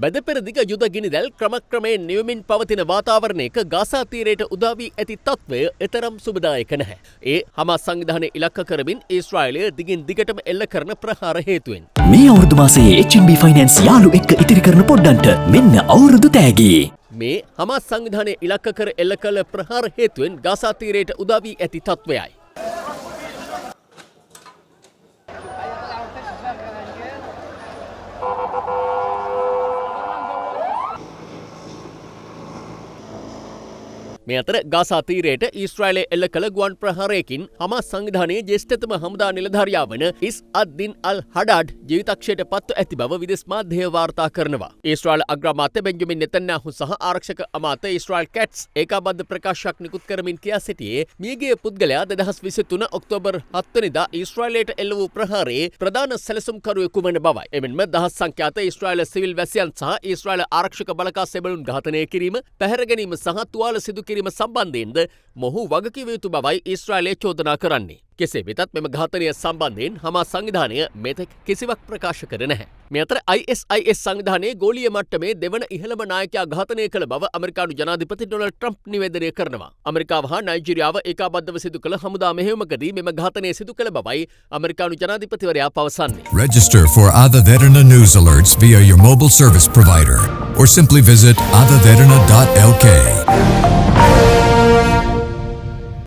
බැදපෙරදිග යුද ගිනිදැල් ක්‍රමක්‍රමයෙන් නිවමින් පවතින වාතාවරණයක ගාසා තීරයට උදා වී ඇති තත්ත්වය එතරම් සුබදායක නැහැ. ඒ හමාස් සංවිධානය ඉලක්ක කරමින් ඊශ්‍රායලය දිගින් දිගටම එල්ල කරන ප්‍රහාර හේතුවෙන්. මේ අවුරුදු මාසයේ HNB ෆයිනෑන්ස් යාළු එක්ක ඉතිරි කරන පොඩ්ඩන්ට මෙන්න අවුරුදු තෑගි. මේ හමාස් සංවිධානය ඉලක්ක කර එල්ල කළ ප්‍රහාර හේතුවෙන් ගාසා තීරයට උදා වී ඇති තත්ත්වයයි. මේ අතර ගාසා තීරයට ඊශ්‍රායලය එල්ල කළ ගුවන් ප්‍රහාරයකින් හමාස් සංවිධානයේ ජ්‍යෙෂ්ඨතම හමුදා නිලධාරියා වන ඉස් අද්දින් අල් හඩාඩ් ජීවිතක්ෂයට පත්ව ඇති බව විදෙස් මාධ්‍යය වාර්තා කරනවා. ඊශ්‍රායල අග්‍රාමාත්‍ය බෙන්ජමින් නෙතන්යාහු සහ ආරක්ෂක අමාත්‍ය ඊශ්‍රායල් කැට්ස් ඒකාබද්ධ ප්‍රකාශයක් නිකුත් කරමින් කියා සිටියේ මියගිය පුද්ගලයා 2023 ඔක්තෝබර් 7 වෙනිදා ඊශ්‍රායලයට එල්ල වූ ප්‍රහාරයේ ප්‍රධාන සැලසුම්කරුවෙකු වන බවයි. එමෙන්ම දහස් සංඛ්‍යාත ඊශ්‍රායල සිවිල් වැසියන් සහ ඊශ්‍රායල ආරක්ෂක බලකා සෙබළුන් ඝාතනය කිරීම, පැහැර ගැනීම සහ තුවාල සිදු කිරීම සම්බන්ධයෙන්ද මොහු වගකිව යුතු බවයි ඊශ්‍රායලය චෝදනා කරන්නේ. කෙසේ වෙතත් මෙම ඝාතනය සම්බන්ධයෙන් හමාස් සංවිධානය මෙතෙක් කිසිවක් ප්‍රකාශ කර නැහැ. මේ අතර ISIS සංවිධානයේ ගෝලීය මට්ටමේ දෙවන ඉහළම නායකයා ඝාතනය කළ බව ඇමරිකානු ජනාධිපති ඩොනල්ඩ් ට්‍රම්ප් නිවේදනය කරනවා. ඇමරිකාව හා නයිජීරියාව ඒකාබද්ධව සිදු කළ හමුදා මෙහෙයුමකදී මෙම ඝාතනය සිදු කළ බවයි ඇමරිකානු ජනාධිපතිවරයා පවසන්නේ. Register for Ada Derana news alerts via your mobile service provider or simply visit adaderana.lk.